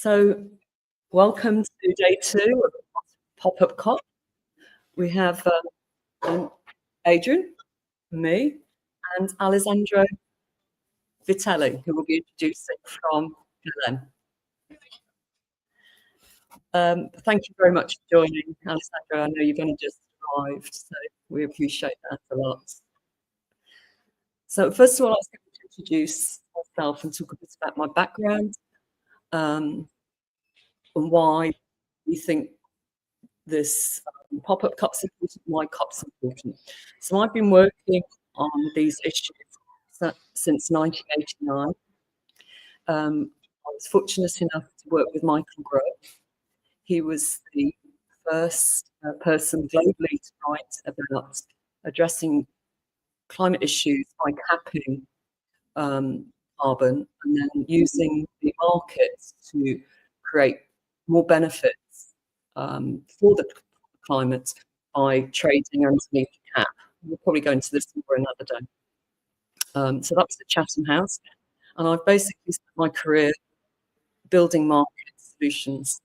So, welcome to day 2 of Pop-Up COP. We have Adrian, me, and Alessandro Vitelli, who will be introducing from Belem. Thank you very much for joining, Alessandro. I know you've only just arrived, so we appreciate that a lot. So, first of all, I was going to introduce myself and talk a bit about my background and why we think this pop-up COP's important, why COP's important. So I've been working on these issues since 1989. I was fortunate enough to work with Michael Grove. He was the first person globally to write about addressing climate issues by capping carbon and then using the markets to create more benefits for the climate by trading underneath the cap. We'll probably go into this more another day. So that was the Chatham House, and I've basically spent my career building market solutions,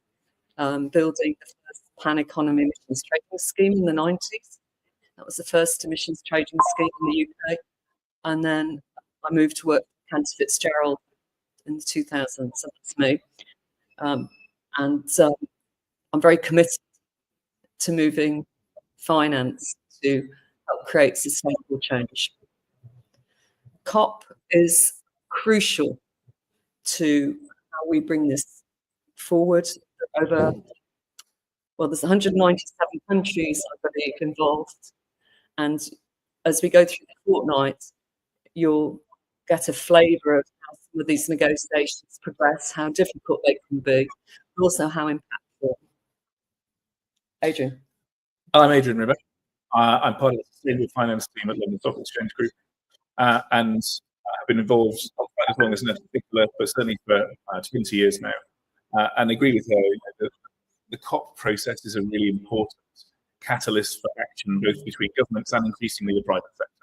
building the first plan economy emissions trading scheme in the 90s. That was the first emissions trading scheme in the UK, and then I moved to work for Cantor Fitzgerald in the 2000s. So that's me, I'm very committed to moving finance to help create sustainable change. COP is crucial to how we bring this forward. There's 197 countries, I believe, involved. And as we go through the fortnight, you'll get a flavour of how some of these negotiations progress, how difficult they can be, but also how impactful. Adrian. I'm Adrian River. I'm part of the Sustainable Finance team at London Stock Exchange Group, and I've been involved not quite as long as in particular, but certainly for 20 years now. And I agree with her, the COP process is a really important catalyst for action, both between governments and increasingly the private sector.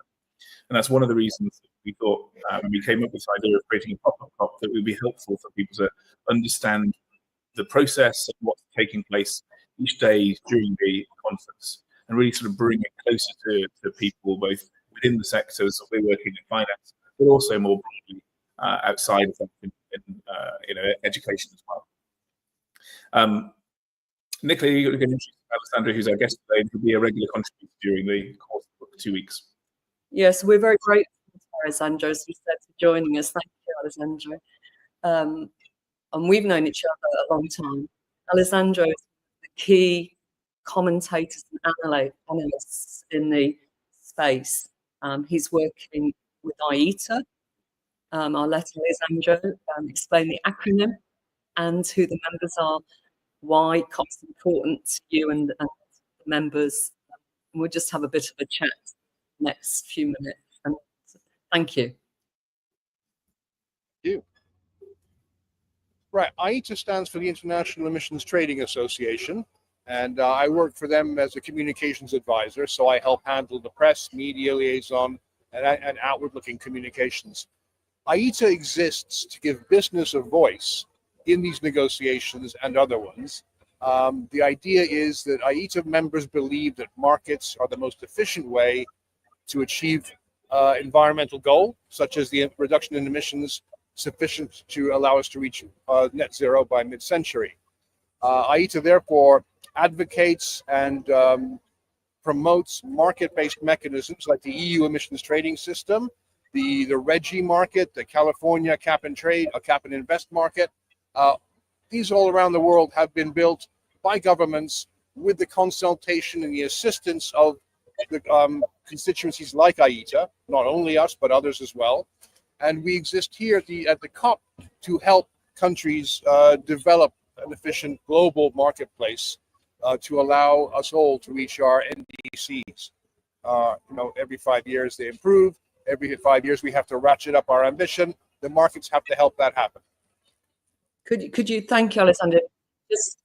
And that's one of the reasons that we thought, when we came up with this idea of creating a pop-up COP, that it would be helpful for people to understand the process of what's taking place each day during the conference, and really sort of bring it closer to people, both within the sectors that we're working in finance, but also more broadly outside of that in education as well. Nicola, you're going to introduce Alessandro, who's our guest today, and will be a regular contributor during the course of the 2 weeks. Yes, we're very grateful to Alessandro, as we said, for joining us. Thank you, Alessandro. And we've known each other a long time. Alessandro is the key commentators and analysts in the space. He's working with IETA. I'll let Alessandro explain the acronym and who the members are, why COP's important to you and the members. And we'll just have a bit of a chat next few minutes. And thank you. Thank you. Right, IETA stands for the International Emissions Trading Association, and I work for them as a communications advisor, so I help handle the press, media liaison, and outward-looking communications. IETA exists to give business a voice in these negotiations and other ones. The idea is that IETA members believe that markets are the most efficient way to achieve environmental goal, such as the reduction in emissions sufficient to allow us to reach net zero by mid-century. IETA therefore advocates and promotes market-based mechanisms like the EU emissions trading system, the REGI market, the California cap and trade, a cap and invest market. These all around the world have been built by governments with the consultation and the assistance of the constituencies like IETA, not only us, but others as well. And we exist here at the COP to help countries develop an efficient global marketplace to allow us all to reach our NDCs. Every 5 years they improve. Every 5 years we have to ratchet up our ambition. The markets have to help that happen. Could you thank you, Alessandro? Just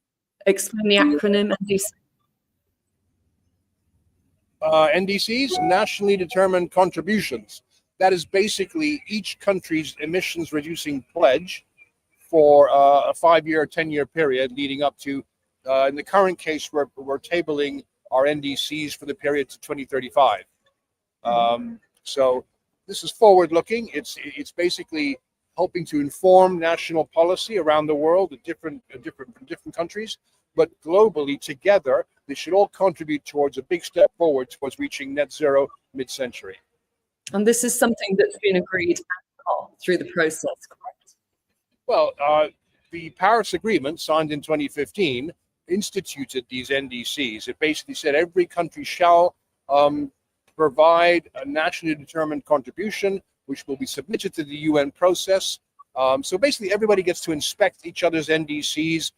explain the acronym NDC. NDCs, nationally determined contributions. That is basically each country's emissions reducing pledge for a 5-year, 10-year period leading up to, in the current case, we're tabling our NDCs for the period to 2035. So this is forward-looking. It's basically helping to inform national policy around the world at different countries, but globally together, they should all contribute towards a big step forward towards reaching net zero mid-century. And this is something that's been agreed through the process, correct? Well, the Paris Agreement, signed in 2015, instituted these NDCs. It basically said every country shall provide a nationally determined contribution, which will be submitted to the UN process. So basically, everybody gets to inspect each other's NDCs.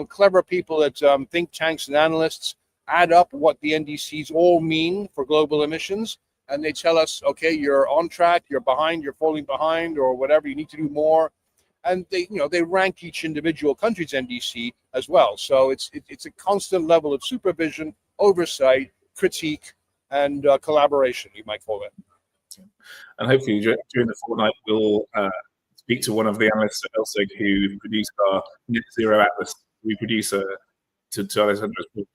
Clever people at think tanks and analysts add up what the NDCs all mean for global emissions, and they tell us, okay, you're on track, you're behind, you're falling behind, or whatever, you need to do more. And they rank each individual country's NDC as well. So it's a constant level of supervision, oversight, critique, and collaboration, you might call it. And hopefully during the fortnight, we'll speak to one of the analysts at LSEG who produced our Net Zero Atlas. We produce to Alessandra's book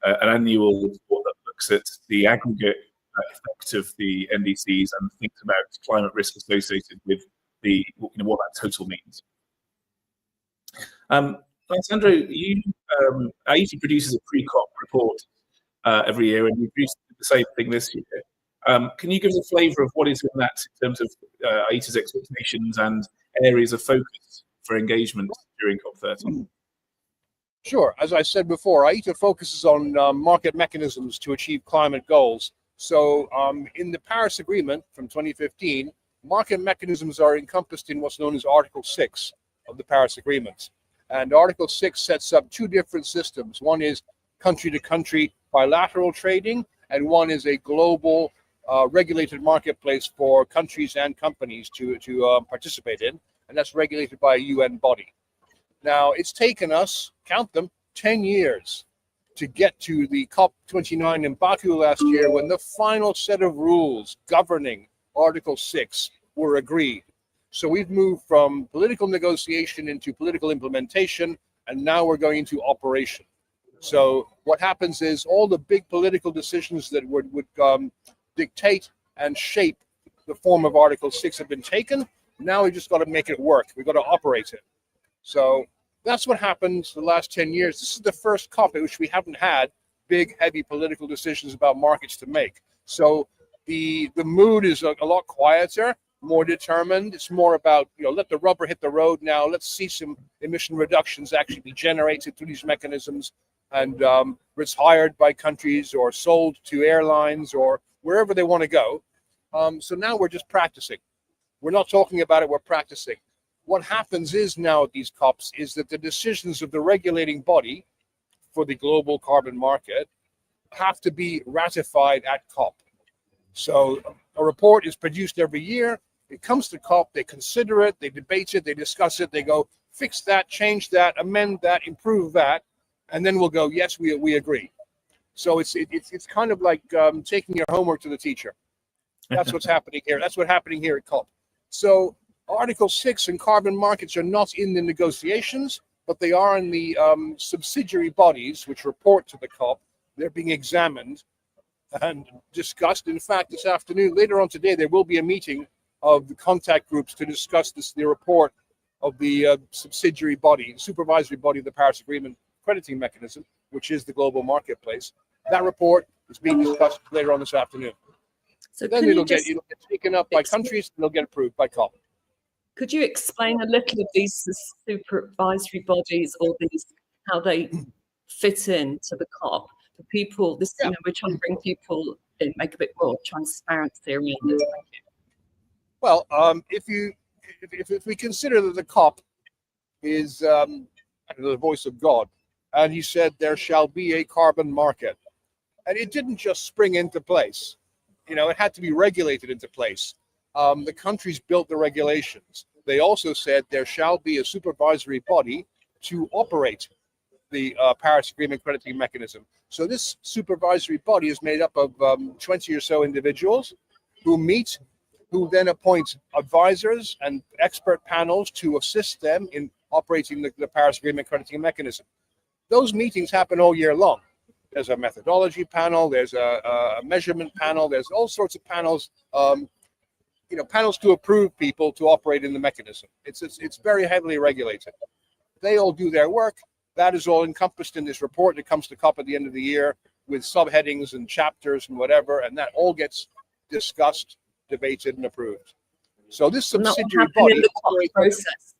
an annual report that looks at the aggregate effect of the NDCs and thinks about climate risk associated with what that total means. Alessandro, AITA produces a pre-COP report every year, and you produced the same thing this year. Can you give us a flavour of what is in that in terms of AITA's expectations and areas of focus for engagement during COP30? Sure. As I said before, AITA focuses on market mechanisms to achieve climate goals. So in the Paris Agreement from 2015, market mechanisms are encompassed in what's known as Article 6 of the Paris Agreement. And Article 6 sets up two different systems. One is country-to-country bilateral trading, and one is a global regulated marketplace for countries and companies to participate in, and that's regulated by a UN body. Now, it's taken us, count them, 10 years to get to the COP29 in Baku last year, when the final set of rules governing Article 6 were agreed. So we've moved from political negotiation into political implementation, and now we're going into operation. So what happens is all the big political decisions that would dictate and shape the form of Article 6 have been taken. Now we just got to make it work. We've got to operate it. So that's what happened the last 10 years. This is the first COP in which we haven't had big, heavy political decisions about markets to make. So the mood is a lot quieter, more determined. It's more about, let the rubber hit the road now. Let's see some emission reductions actually be generated through these mechanisms and retired by countries or sold to airlines or wherever they want to go. So now we're just practicing. We're not talking about it, we're practicing. What happens is now at these COPs is that the decisions of the regulating body for the global carbon market have to be ratified at COP. So a report is produced every year. It comes to COP, they consider it, they debate it, they discuss it, they go, fix that, change that, amend that, improve that, and then we'll go, yes, we agree. So it's kind of like taking your homework to the teacher. That's what's happening here. That's what's happening here at COP. So Article 6 and carbon markets are not in the negotiations, but they are in the subsidiary bodies which report to the COP. They're being examined and discussed. In fact, this afternoon, later on today, there will be a meeting of the contact groups to discuss the report of the subsidiary body, supervisory body of the Paris Agreement crediting mechanism, which is the global marketplace. That report is being discussed later on this afternoon. So then it'll get taken up by countries and it'll get approved by COP. Could you explain a little of these supervisory bodies or how they fit into the COP for people? We're trying to bring people in, make a bit more transparency around this. Well, if we consider that the COP is the voice of God, and he said there shall be a carbon market, and it didn't just spring into place. It had to be regulated into place. The countries built the regulations. They also said there shall be a supervisory body to operate the Paris Agreement crediting mechanism. So this supervisory body is made up of 20 or so individuals who meet, who then appoint advisors and expert panels to assist them in operating the Paris Agreement crediting mechanism. Those meetings happen all year long. There's a methodology panel, there's a measurement panel, there's all sorts of panels, panels to approve people to operate in the mechanism. It's very heavily regulated. They all do their work. That is all encompassed in this report that comes to COP at the end of the year with subheadings and chapters and whatever, and that all gets discussed, debated, and approved. So this subsidiary body, in the COP process.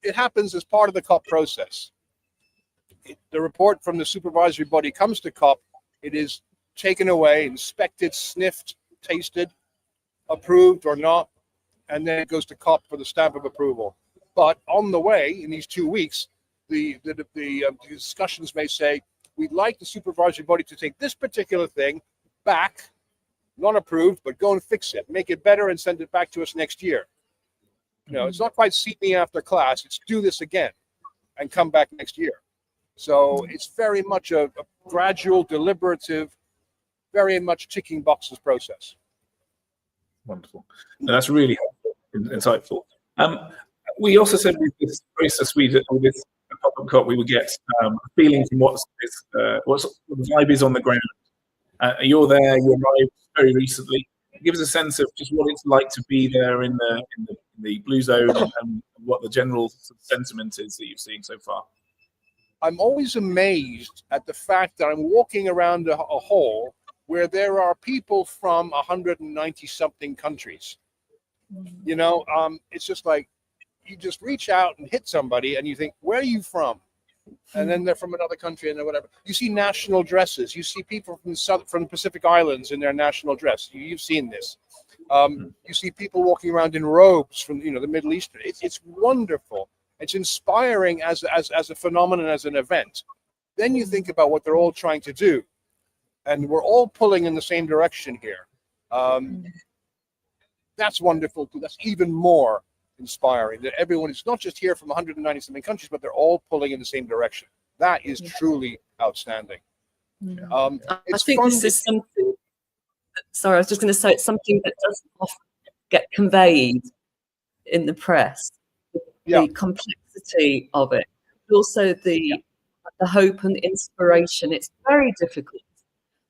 It happens as part of the COP process. The report from the supervisory body comes to COP. It is taken away, inspected, sniffed, tasted, approved or not, and then it goes to COP for the stamp of approval. But on the way, in these 2 weeks, the discussions may say, we'd like the supervisory body to take this particular thing back, not approved, but go and fix it, make it better, and send it back to us next year. It's not quite see me after class. It's do this again and come back next year. So it's very much a gradual, deliberative, very much ticking boxes process. Wonderful. No, that's really helpful, insightful. We also said with this process, with this pop-up COP, we would get a feeling from what the vibe is on the ground. You're there, you arrived very recently. Give us a sense of just what it's like to be there in the blue zone and what the general sentiment is that you've seen so far. I'm always amazed at the fact that I'm walking around a hall where there are people from 190 something countries. It's just like you just reach out and hit somebody and you think, where are you from? And then they're from another country and whatever. You see national dresses. You see people from the Pacific Islands in their national dress. You've seen this. You see people walking around in robes from the Middle Eastern. It's wonderful. It's inspiring as a phenomenon, as an event. Then you think about what they're all trying to do, and we're all pulling in the same direction here. That's wonderful too. That's even more inspiring, that everyone is not just here from 190 something countries, but they're all pulling in the same direction. That is truly outstanding. I think this is something. Sorry, I was just going to say, it's something that doesn't often get conveyed in the press. The complexity of it, but also the hope and inspiration. It's very difficult.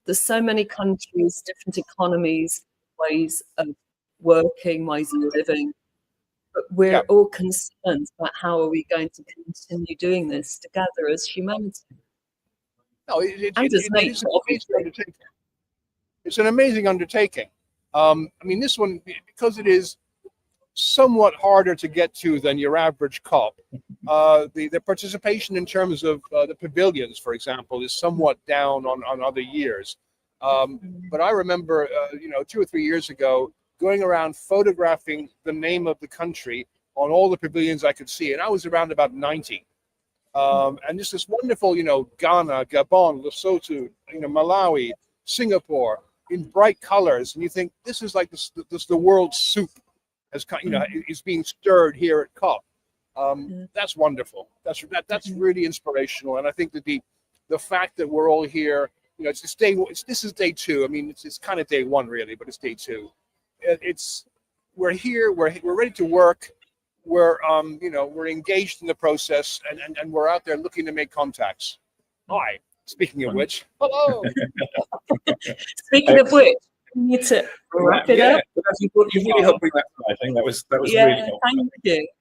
There's so many countries, different economies, ways of working, ways of living, but we're all concerned about how are we going to continue doing this together as humanity. No, it's an amazing undertaking. This one, because it is somewhat harder to get to than your average COP. The participation in terms of the pavilions, for example, is somewhat down on other years. But I remember, 2 or 3 years ago, going around photographing the name of the country on all the pavilions I could see, and I was around about 90. And just this wonderful, Ghana, Gabon, Lesotho, Malawi, Singapore, in bright colors, and you think this is like the world's soup. Is being stirred here at COP. That's wonderful. That's really inspirational, and I think that the fact that we're all here, this is day 2. It's kind of day 1 really, but it's day 2. We're here. We're ready to work. We're engaged in the process, and we're out there looking to make contacts. Hi. Speaking of which, hello. Speaking of which. We need to wrap it up. You've really helped bring that to life. I think that was really helpful.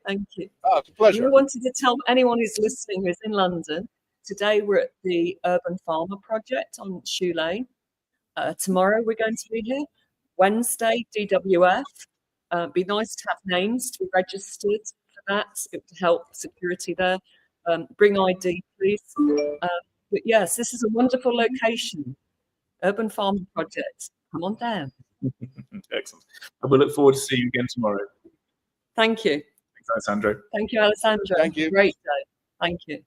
Thank you. Oh, it's a pleasure. We wanted to tell anyone who's listening who's in London, today we're at the Urban Farmer Project on Shoe Lane. Tomorrow we're going to be here. Wednesday, DWF. Be nice to have names to be registered for that. It would help security there. Bring ID, please. But yes, this is a wonderful location. Urban Farmer Project. Come on down. Excellent. And we'll look forward to seeing you again tomorrow. Thank you. Thanks, Alessandro. Thank you, Alessandro. Thank you. Great day. Thank you.